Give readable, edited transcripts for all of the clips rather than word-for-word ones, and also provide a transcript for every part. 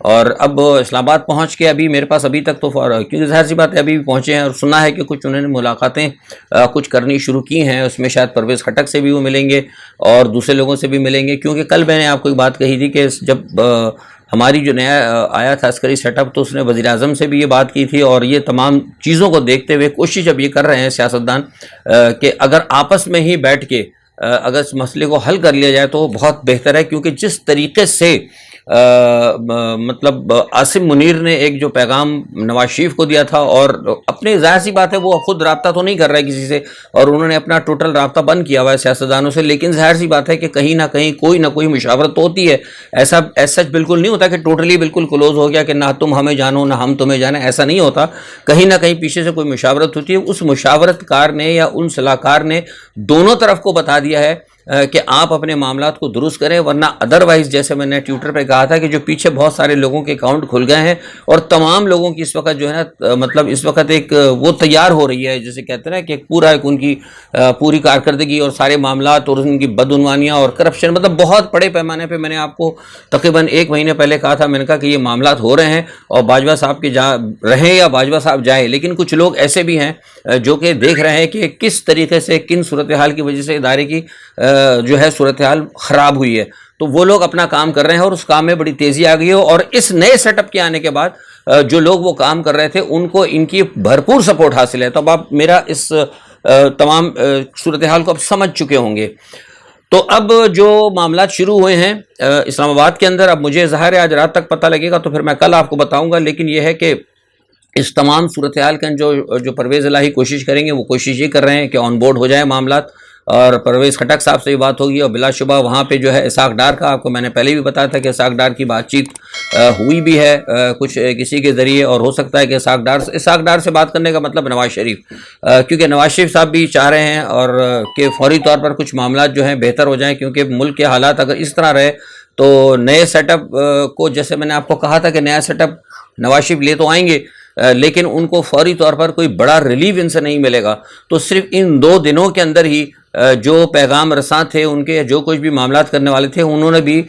اور اب اسلام آباد پہنچ کے ابھی میرے پاس ابھی تک تو کیونکہ ظاہر سی بات ہے ابھی بھی پہنچے ہیں اور سنا ہے کہ کچھ انہوں نے ملاقاتیں کچھ کرنی شروع کی ہیں، اس میں شاید پرویز خٹک سے بھی وہ ملیں گے اور دوسرے لوگوں سے بھی ملیں گے، کیونکہ کل میں نے آپ کو ایک بات کہی تھی کہ جب ہماری جو نیا آیا تھا عسکری سیٹ اپ تو اس نے وزیر اعظم سے بھی یہ بات کی تھی، اور یہ تمام چیزوں کو دیکھتے ہوئے کوشش اب یہ کر رہے ہیں سیاستدان کہ اگر آپس میں ہی بیٹھ کے اگر اس مسئلے کو حل کر لیا جائے تو بہت بہتر ہے، کیونکہ جس طریقے سے مطلب عاصم منیر نے ایک جو پیغام نواز شریف کو دیا تھا، اور اپنے ظاہر سی بات ہے وہ خود رابطہ تو نہیں کر رہا ہے کسی سے، اور انہوں نے اپنا ٹوٹل رابطہ بند کیا ہوا ہے سیاستدانوں سے، لیکن ظاہر سی بات ہے کہ کہیں نہ کہیں کوئی نہ کوئی مشاورت تو ہوتی ہے، ایسا سچ بالکل نہیں ہوتا کہ ٹوٹلی بالکل کلوز ہو گیا کہ نہ تم ہمیں جانو نہ ہم تمہیں جانیں، ایسا نہیں ہوتا، کہیں نہ کہیں پیچھے سے کوئی مشاورت ہوتی ہے، اس مشاورت کار نے یا ان صلاح کار نے دونوں طرف کو بتا دیا ہے کہ آپ اپنے معاملات کو درست کریں، ورنہ ادروائز جیسے میں نے ٹویٹر پہ کہا تھا کہ جو پیچھے بہت سارے لوگوں کے اکاؤنٹ کھل گئے ہیں اور تمام لوگوں کی اس وقت جو ہے نا مطلب اس وقت ایک وہ تیار ہو رہی ہے جسے کہتے ہیں نا کہ پورا ایک ان کی پوری کارکردگی اور سارے معاملات اور ان کی بدعنوانیاں اور کرپشن، مطلب بہت بڑے پیمانے پہ میں نے آپ کو تقریباً 1 مہینے پہلے کہا تھا، میں نے کہا کہ یہ معاملات ہو رہے ہیں اور باجوہ صاحب کے رہیں یا باجوہ صاحب جائیں، لیکن کچھ لوگ ایسے بھی ہیں جو کہ دیکھ رہے ہیں کہ کس طریقے سے کن صورتحال کی وجہ سے ادارے کی جو ہے صورتحال خراب ہوئی ہے، تو وہ لوگ اپنا کام کر رہے ہیں اور اس کام میں بڑی تیزی آ گئی ہے، اور اس نئے سیٹ اپ کے آنے کے بعد جو لوگ وہ کام کر رہے تھے ان کو ان کی بھرپور سپورٹ حاصل ہے، تو اب آپ میرا اس تمام صورتحال کو اب سمجھ چکے ہوں گے۔ تو اب جو معاملات شروع ہوئے ہیں اسلام آباد کے اندر، اب مجھے ظاہر ہے آج رات تک پتہ لگے گا تو پھر میں کل آپ کو بتاؤں گا، لیکن یہ ہے کہ اس تمام صورتحال کے جو پرویز الہی کوشش کریں گے وہ کوشش یہ کر رہے ہیں کہ آن بورڈ ہو جائے معاملات، اور پرویز خٹک صاحب سے یہ بات ہوگی، اور بلا شبہ وہاں پہ جو ہے اسحاق ڈار کا آپ کو میں نے پہلے بھی بتایا تھا کہ اسحاق ڈار کی بات چیت ہوئی بھی ہے کچھ کسی کے ذریعے، اور ہو سکتا ہے کہ اسحاق ڈار سے بات کرنے کا مطلب نواز شریف، کیونکہ نواز شریف صاحب بھی چاہ رہے ہیں اور کہ فوری طور پر کچھ معاملات جو ہیں بہتر ہو جائیں، کیونکہ ملک کے حالات اگر اس طرح رہے تو نئے سیٹ اپ کو، جیسے میں نے آپ کو کہا تھا کہ نیا سیٹ اپ نواز شریف لے تو آئیں گے لیکن ان کو فوری طور پر کوئی بڑا ریلیف ان سے نہیں ملے گا، تو صرف ان 2 دنوں کے اندر ہی جو پیغام رساں تھے ان کے، جو کچھ بھی معاملات کرنے والے تھے، انہوں نے بھی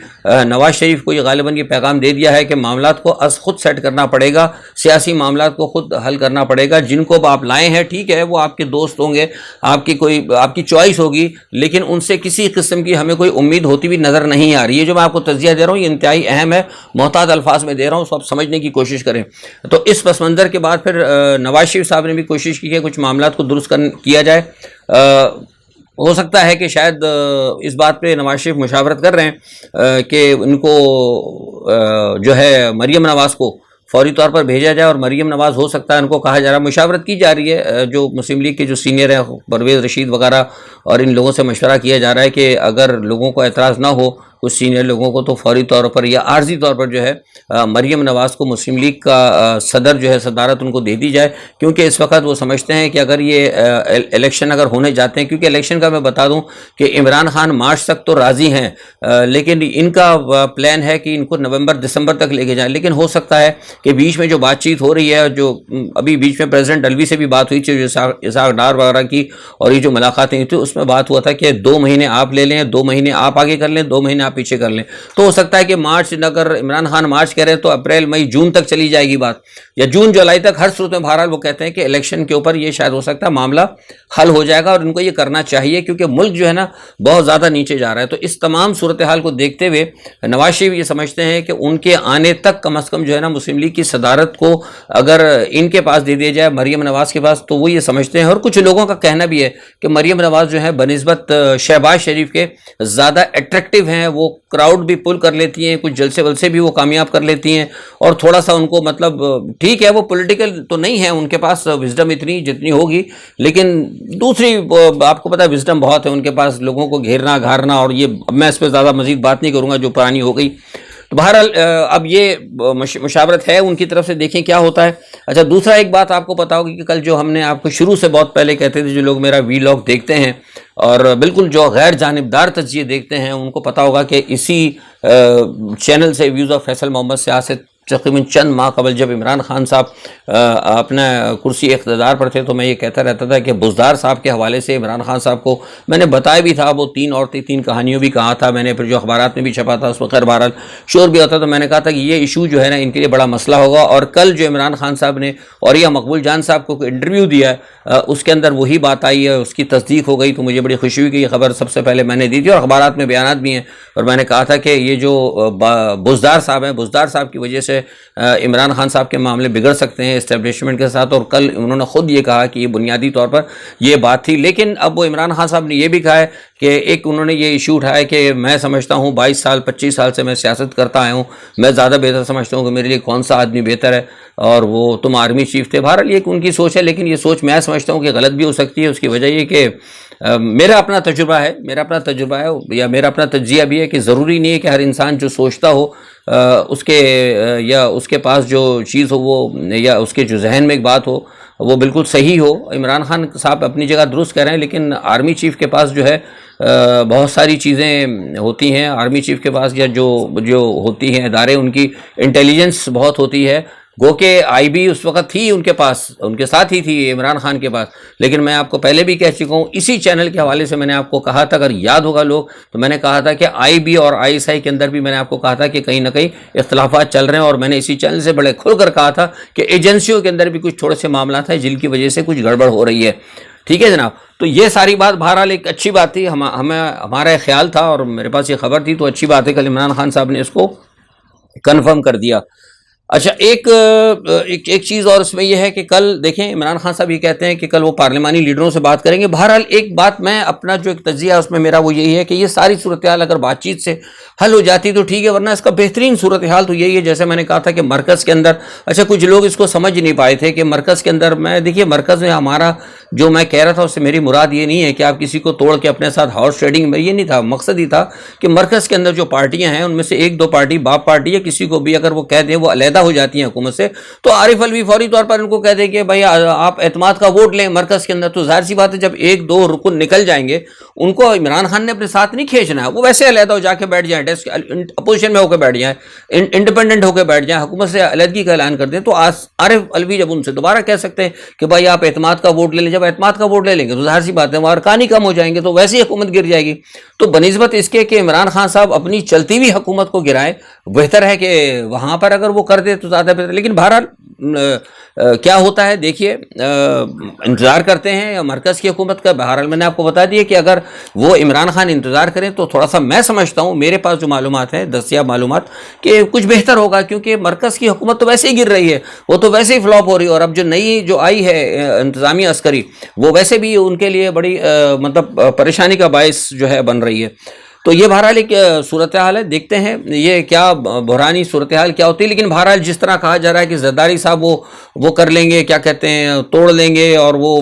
نواز شریف کو یہ غالباً یہ پیغام دے دیا ہے کہ معاملات کو از خود سیٹ کرنا پڑے گا، سیاسی معاملات کو خود حل کرنا پڑے گا، جن کو آپ لائے ہیں ٹھیک ہے وہ آپ کے دوست ہوں گے، آپ کی چوائس ہوگی، لیکن ان سے کسی قسم کی ہمیں کوئی امید ہوتی بھی نظر نہیں آ رہی ہے۔ جو میں آپ کو تجزیہ دے رہا ہوں یہ انتہائی اہم ہے، محتاط الفاظ میں دے رہا ہوں، سب سمجھنے کی کوشش کریں۔ تو اس پس منظر کے بعد پھر نواز شریف صاحب نے بھی کوشش کی کہ کچھ معاملات کو درست کیا جائے، ہو سکتا ہے کہ شاید اس بات پہ نواز شریف مشاورت کر رہے ہیں کہ ان کو جو ہے مریم نواز کو فوری طور پر بھیجا جائے، اور مریم نواز ہو سکتا ہے ان کو کہا جا رہا ہے، مشاورت کی جا رہی ہے، جو مسلم لیگ کے جو سینئر ہیں پرویز رشید وغیرہ اور ان لوگوں سے مشورہ کیا جا رہا ہے کہ اگر لوگوں کو اعتراض نہ ہو کچھ سینئر لوگوں کو تو فوری طور پر یا عارضی طور پر جو ہے مریم نواز کو مسلم لیگ کا صدر جو ہے صدارت ان کو دے دی جائے، کیونکہ اس وقت وہ سمجھتے ہیں کہ اگر یہ الیکشن اگر ہونے جاتے ہیں، کیونکہ الیکشن کا میں بتا دوں کہ عمران خان مارچ تک تو راضی ہیں، لیکن ان کا پلان ہے کہ ان کو نومبر دسمبر تک لے کے جائیں، لیکن ہو سکتا ہے کہ بیچ میں جو بات چیت ہو رہی ہے، جو ابھی بیچ میں پریزیڈنٹ الوی سے بھی بات ہوئی تھی جو اسحاق ڈار وغیرہ کی، اور یہ جو ملاقاتیں ہوئی تھی اس میں بات ہوا تھا کہ 2 مہینے آپ لے لیں، 2 مہینے آپ آگے کر لیں، 2 مہینے آپ پیچھے کر لیں، تو ہو سکتا ہے کہ مارچ، اگر عمران خان مارچ کہہ رہے تو اپریل مئی جون تک چلی جائے گی بات، یا جون جولائی تک، ہر صورت میں بہرحال وہ کہتے ہیں کہ الیکشن کے اوپر یہ شاید ہو سکتا ہے معاملہ حل ہو جائے گا، اور ان کو یہ کرنا چاہیے کیونکہ ملک جو ہے نا بہت زیادہ نیچے جا رہا ہے۔ تو اس تمام صورتحال کو دیکھتے ہوئے نواز شریف یہ سمجھتے ہیں کہ ان کے آنے تک کم از کم جو ہے نا مسلم لیگ کی صدارت کو اگر ان کے پاس دے دیا جائے، مریم نواز کے پاس، تو وہ یہ سمجھتے ہیں، اور کچھ لوگوں کا کہنا بھی ہے کہ مریم نواز جو ہے بنسبت شہباز شریف کے زیادہ اٹریکٹیو ہیں، وہ کراؤڈ بھی پل کر لیتی ہیں، کچھ جلسے ولسے بھی وہ کامیاب کر لیتی ہیں، اور تھوڑا سا ان کو مطلب ٹھیک ہے وہ پولیٹیکل تو نہیں ہے، ان کے پاس وزڈم اتنی جتنی ہوگی، لیکن دوسری آپ کو پتہ ہے وزڈم بہت ہے ان کے پاس، لوگوں کو گھیرنا گھارنا، اور یہ میں اس پہ زیادہ مزید بات نہیں کروں گا جو پرانی ہو گئی۔ تو بہرحال اب یہ مشاورت ہے ان کی طرف سے، دیکھیں کیا ہوتا ہے۔ اچھا دوسرا ایک بات آپ کو پتا ہوگی کہ کل جو ہم نے آپ کو شروع سے بہت پہلے کہتے تھے، جو لوگ میرا ویلاگ دیکھتے ہیں اور بالکل جو غیر جانبدار تجزیے دیکھتے ہیں ان کو پتا ہوگا کہ اسی چینل سے، ویوز آف فیصل محمد سے آج سے تقریباً چند ماہ قبل جب عمران خان صاحب اپنا کرسی اقتدار پر تھے تو میں یہ کہتا رہتا تھا کہ بزدار صاحب کے حوالے سے عمران خان صاحب کو میں نے بتایا بھی تھا، وہ 3 عورتیں 3 کہانیوں بھی کہا تھا میں نے، پھر جو اخبارات میں بھی چھپا تھا اس وقت خیر بہرحال شور بھی ہوتا، تو میں نے کہا تھا کہ یہ ایشو جو ہے نا ان کے لیے بڑا مسئلہ ہوگا۔ اور کل جو عمران خان صاحب نے اور یہ مقبول جان صاحب کو انٹرویو دیا ہے اس کے اندر وہی بات آئی ہے، اس کی تصدیق ہو گئی، تو مجھے بڑی خوشی ہوئی کہ یہ خبر سب سے پہلے میں نے دی تھی اور اخبارات میں بیانات بھی ہیں، اور میں نے کہا تھا کہ یہ جو بزدار صاحب ہیں، بزدار صاحب کی وجہ سے عمران خان صاحب کے معاملے بگڑ سکتے ہیں اسٹیبلشمنٹ کے ساتھ، اور کل انہوں نے خود یہ کہا کہ یہ بنیادی طور پر یہ بات تھی۔ لیکن اب وہ عمران خان صاحب نے یہ بھی کہا ہے کہ ایک انہوں نے یہ ایشو اٹھایا کہ میں سمجھتا ہوں 22 سال 25 سال سے میں سیاست کرتا آیا ہوں، میں زیادہ بہتر سمجھتا ہوں کہ میرے لیے کون سا آدمی بہتر ہے، اور وہ تم آرمی چیف تھے۔ بہرحال یہ ان کی سوچ ہے، لیکن یہ سوچ میں سمجھتا ہوں کہ غلط بھی ہو سکتی ہے۔ اس کی وجہ یہ کہ میرا اپنا تجربہ ہے یا میرا اپنا تجزیہ بھی ہے کہ ضروری نہیں ہے کہ ہر انسان جو سوچتا ہو اس کے پاس جو چیز ہو وہ، یا اس کے جو ذہن میں ایک بات ہو وہ بالکل صحیح ہو۔ عمران خان صاحب اپنی جگہ درست کہہ رہے ہیں، لیکن آرمی چیف کے پاس جو ہے بہت ساری چیزیں ہوتی ہیں، آرمی چیف کے پاس یا جو ہوتی ہیں ادارے، ان کی انٹیلیجنس بہت ہوتی ہے، گو کہ آئی بی اس وقت تھی ان کے پاس، ان کے ساتھ ہی تھی عمران خان کے پاس۔ لیکن میں آپ کو پہلے بھی کہہ چکا ہوں، اسی چینل کے حوالے سے میں نے آپ کو کہا تھا، اگر یاد ہوگا لوگ، تو میں نے کہا تھا کہ آئی بی اور آئی ایس آئی کے اندر بھی میں نے آپ کو کہا تھا کہ کہیں نہ کہیں اختلافات چل رہے ہیں، اور میں نے اسی چینل سے بڑے کھل کر کہا تھا کہ ایجنسیوں کے اندر بھی کچھ تھوڑے سے معاملات ہیں جن کی وجہ سے کچھ گڑبڑ ہو رہی ہے۔ ٹھیک ہے جناب، تو یہ ساری بات بہرحال ایک اچھی بات تھی، ہمارا خیال تھا اور میرے پاس یہ خبر تھی، تو اچھی بات ہے کل عمران خان صاحب نے اس کو کنفرم کر دیا۔ اچھا، ایک چیز اور اس میں یہ ہے کہ کل دیکھیں عمران خان صاحب یہ کہتے ہیں کہ کل وہ پارلیمانی لیڈروں سے بات کریں گے۔ بہرحال ایک بات میں اپنا جو ایک تجزیہ اس میں میرا وہ یہی ہے کہ یہ ساری صورتحال اگر بات چیت سے حل ہو جاتی تو ٹھیک ہے، ورنہ اس کا بہترین صورتحال تو یہی ہے جیسے میں نے کہا تھا کہ مرکز کے اندر، اچھا کچھ لوگ اس کو سمجھ نہیں پائے تھے کہ مرکز کے اندر دیکھیے مرکز میں ہمارا جو میں کہہ رہا تھا اس سے میری مراد یہ نہیں ہے کہ آپ کسی کو توڑ کے اپنے ساتھ ہارس ٹریڈنگ میں، یہ نہیں تھا، مقصد ہی تھا کہ مرکز کے اندر جو پارٹیاں ہیں ان میں سے 1-2 پارٹی باپ پارٹی ہے، کسی کو بھی اگر وہ کہہ دیں وہ علیحدہ ہو جاتی ہیں حکومت سے، تو عارف الوی فوری طور پر ان کو کہہ دے کہ بھائی آپ اعتماد کا ووٹ لیں مرکز کے اندر، تو ظاہر سی بات ہے جب 1-2 رکن نکل جائیں گے ان کو عمران خان نے اپنے ساتھ نہیں کھینچنا ہے، وہ ویسے علیحدہ ہو جا کے بیٹھ جائیں، اپوزیشن میں ہو کے بیٹھ جائیں، انڈیپینڈنٹ ہو کے بیٹھ جائیں، حکومت سے علیحدگی کا اعلان کر دیں، تو عارف الوی جب ان سے دوبارہ کہہ سکتے ہیں کہ بھائی آپ اعتماد کا ووٹ لے لیں، جب اعتماد کا ووٹ لے لیں گے تو ظاہر سی بات ہے وہ ارکان ہی کم ہو جائیں گے، تو ویسے ہی حکومت گر جائے گی۔ تو بنسبت اس کے کہ عمران خان صاحب اپنی چلتی ہوئی حکومت کو گرائیں، بہتر ہے کہ وہاں پر اگر وہ کر دے تو زیادہ بہتر۔ لیکن بہرحال کیا ہوتا ہے دیکھیے، انتظار کرتے ہیں مرکز کی حکومت کا۔ بہرحال میں نے آپ کو بتا دیا کہ اگر وہ عمران خان انتظار کریں تو تھوڑا سا میں سمجھتا ہوں، میرے پاس جو معلومات ہیں دستیاب معلومات، کہ کچھ بہتر ہوگا، کیونکہ مرکز کی حکومت تو ویسے ہی گر رہی ہے، وہ تو ویسے ہی فلاپ ہو رہی ہے، اور اب جو نئی جو آئی ہے انتظامیہ عسکری، وہ ویسے بھی ان کے لیے بڑی مطلب پریشانی کا باعث جو ہے بن رہی ہے۔ تو یہ بہرحال ایک صورتحال ہے، دیکھتے ہیں یہ کیا بحرانی صورتحال کیا ہوتی ہے۔ لیکن بہرحال جس طرح کہا جا رہا ہے کہ زرداری صاحب وہ کر لیں گے، کیا کہتے ہیں، توڑ لیں گے اور وہ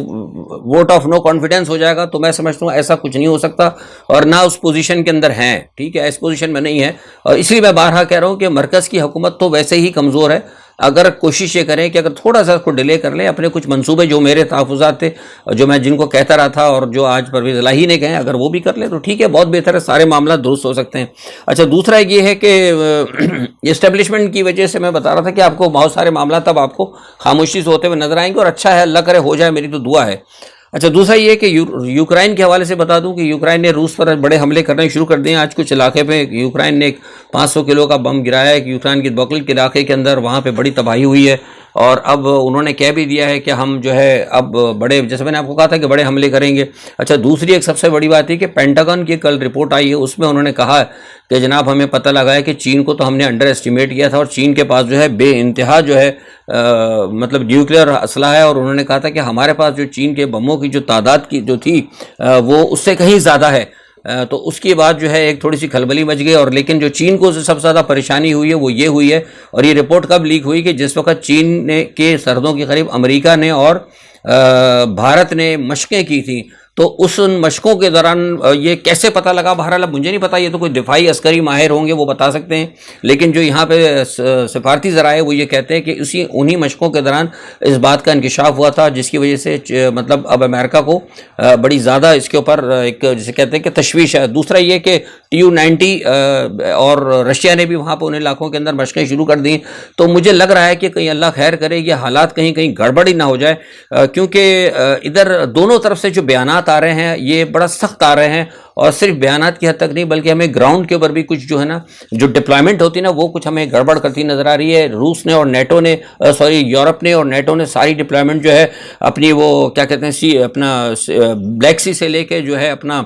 ووٹ آف نو کانفیڈنس ہو جائے گا، تو میں سمجھتا ہوں ایسا کچھ نہیں ہو سکتا، اور نہ اس پوزیشن کے اندر ہیں، ٹھیک ہے، اس پوزیشن میں نہیں ہے۔ اور اس لیے میں بارہا کہہ رہا ہوں کہ مرکز کی حکومت تو ویسے ہی کمزور ہے، اگر کوشش یہ کریں کہ اگر تھوڑا سا اس کو ڈیلے کر لیں، اپنے کچھ منصوبے جو میرے تحفظات تھے جو میں جن کو کہتا رہا تھا اور جو آج پرویز الہی نے کہے، اگر وہ بھی کر لیں تو ٹھیک ہے، بہت بہتر ہے، سارے معاملات درست ہو سکتے ہیں۔ اچھا، دوسرا یہ ہے کہ اسٹیبلشمنٹ کی وجہ سے میں بتا رہا تھا کہ آپ کو بہت سارے معاملات اب آپ کو خاموشی سے ہوتے ہوئے نظر آئیں گے، اور اچھا ہے، اللہ کرے ہو جائے، میری تو دعا ہے۔ اچھا، دوسرا یہ کہ یوکرائن کے حوالے سے بتا دوں کہ یوکرائن نے روس پر بڑے حملے کرنے شروع کر دیے ہیں۔ آج کچھ علاقے پہ یوکرائن نے 500 کلو کا بم گرایا ہے کہ یوکرائن کے بکل کے علاقے کے اندر، وہاں پہ بڑی تباہی ہوئی ہے، اور اب انہوں نے کہہ بھی دیا ہے کہ ہم جو ہے اب بڑے، جیسے میں نے آپ کو کہا تھا کہ بڑے حملے کریں گے۔ اچھا، دوسری ایک سب سے بڑی بات ہے کہ پینٹاگن کی کل رپورٹ آئی ہے، اس میں انہوں نے کہا کہ جناب ہمیں پتہ لگا ہے کہ چین کو تو ہم نے انڈر ایسٹیمیٹ کیا تھا، اور چین کے پاس جو ہے بے انتہا جو ہے مطلب نیوکلیئر اسلحہ ہے، اور انہوں نے کہا تھا کہ ہمارے پاس جو چین کے بموں کی جو تعداد کی جو تھی وہ اس سے کہیں زیادہ ہے۔ تو اس کے بعد جو ہے ایک تھوڑی سی کھلبلی مچ گئی، اور لیکن جو چین کو سب سے زیادہ پریشانی ہوئی ہے وہ یہ ہوئی ہے، اور یہ رپورٹ کب لیک ہوئی کہ جس وقت چین کے سرحدوں کے قریب امریکہ نے اور بھارت نے مشقیں کی تھیں، تو اس ان مشقوں کے دوران یہ کیسے پتہ لگا، بہرحال اب مجھے نہیں پتا، یہ تو کوئی دفاعی عسکری ماہر ہوں گے وہ بتا سکتے ہیں، لیکن جو یہاں پہ سفارتی ذرائع وہ یہ کہتے ہیں کہ انہی مشقوں کے دوران اس بات کا انکشاف ہوا تھا، جس کی وجہ سے مطلب اب امریکہ کو بڑی زیادہ اس کے اوپر ایک جسے کہتے ہیں کہ تشویش ہے۔ دوسرا یہ کہ TU-90 اور رشیا نے بھی وہاں پہ ان علاقوں کے اندر مشقیں شروع کر دی، تو مجھے لگ رہا ہے کہ کہیں اللہ خیر کرے یہ حالات کہیں گڑبڑی نہ ہو جائے، کیونکہ ادھر دونوں طرف سے جو بیانات آ رہے ہیں یہ بڑا سخت آ رہے ہیں، اور صرف بیانات کی حد تک نہیں بلکہ ہمیں گراؤنڈ کے اوپر بھی کچھ جو ہے نا جو ڈپلائمنٹ ہوتی ہے نا وہ کچھ ہمیں گڑبڑ کرتی نظر آ رہی ہے۔ روس نے اور نیٹو نے یورپ نے اور نیٹو نے ساری ڈپلائمنٹ جو ہے اپنی وہ کیا کہتے ہیں اپنا بلیک سی سے لے کے جو ہے اپنا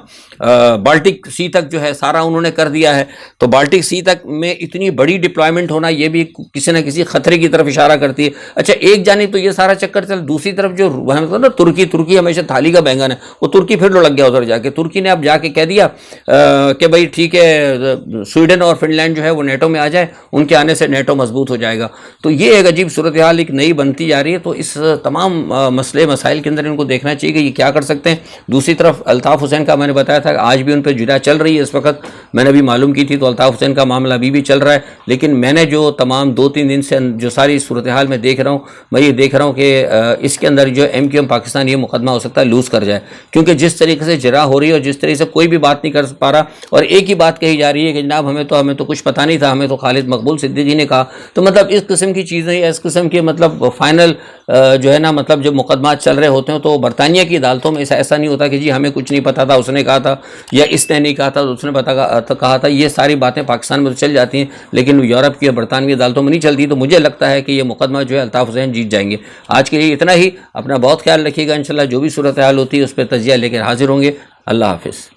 بالٹک سی تک جو ہے سارا انہوں نے کر دیا ہے، تو بالٹک سی تک میں اتنی بڑی ڈپلائمنٹ ہونا یہ بھی کسی نہ کسی خطرے کی طرف اشارہ کرتی ہے۔ اچھا ایک جانب تو یہ سارا چکر چل، دوسری طرف جو نا ترکی ہمیشہ تھالی کا بینگن ہے، وہ ترکی پھر لڑک گیا ادھر جا کے، ترکی نے اب جا کے کہہ دیا کہ بھائی ٹھیک ہے سویڈن اور فن لینڈ جو ہے وہ نیٹو میں آ جائے، ان کے آنے سے نیٹو مضبوط ہو جائے گا۔ تو یہ ایک عجیب صورتحال ایک نئی بنتی جا رہی ہے، تو اس تمام مسائل کے اندر ان کو دیکھنا چاہیے کہ یہ کیا کر سکتے ہیں۔ دوسری طرف الطاف حسین کا میں نے بتایا تھا آج بھی ان پہ جرح چل رہی ہے، اس وقت میں نے بھی معلوم کی تھی، تو الطاف حسین کا معاملہ ابھی بھی چل رہا ہے، لیکن میں نے جو تمام 2-3 دن سے جو ساری صورتحال میں دیکھ رہا ہوں، میں یہ دیکھ رہا ہوں کہ اس کے اندر جو MQM پاکستان یہ مقدمہ ہو سکتا ہے لوز کر جائے، کیونکہ جس طریقے سے جرح ہو رہی ہے اور جس طریقے سے کوئی بھی بات نہیں کر پا رہا، اور ایک ہی بات کہی جا رہی ہے کہ جناب ہمیں تو کچھ پتہ نہیں تھا، ہمیں تو خالد مقبول صدیقی نے کہا، تو مطلب اس قسم کی چیزیں یا اس قسم کے مطلب فائنل جو ہے نا مطلب جب مقدمات چل رہے ہوتے ہیں تو برطانیہ کی عدالتوں میں ایسا نہیں ہوتا کہ جی ہمیں کچھ نہیں پتا تھا، اس نے کہا تھا، یا اس نے نہیں کہا تھا اس نے کہا تھا، یہ ساری باتیں پاکستان میں تو چل جاتی ہیں لیکن یورپ کی اور برطانوی عدالتوں میں نہیں چلتی۔ تو مجھے لگتا ہے کہ یہ مقدمہ جو ہے الطاف حسین جیت جائیں گے۔ آج کے لیے اتنا ہی، اپنا بہت خیال رکھیے گا، انشاءاللہ جو بھی صورتحال ہوتی ہے اس پہ تجزیہ لے کر حاضر ہوں گے۔ اللہ حافظ۔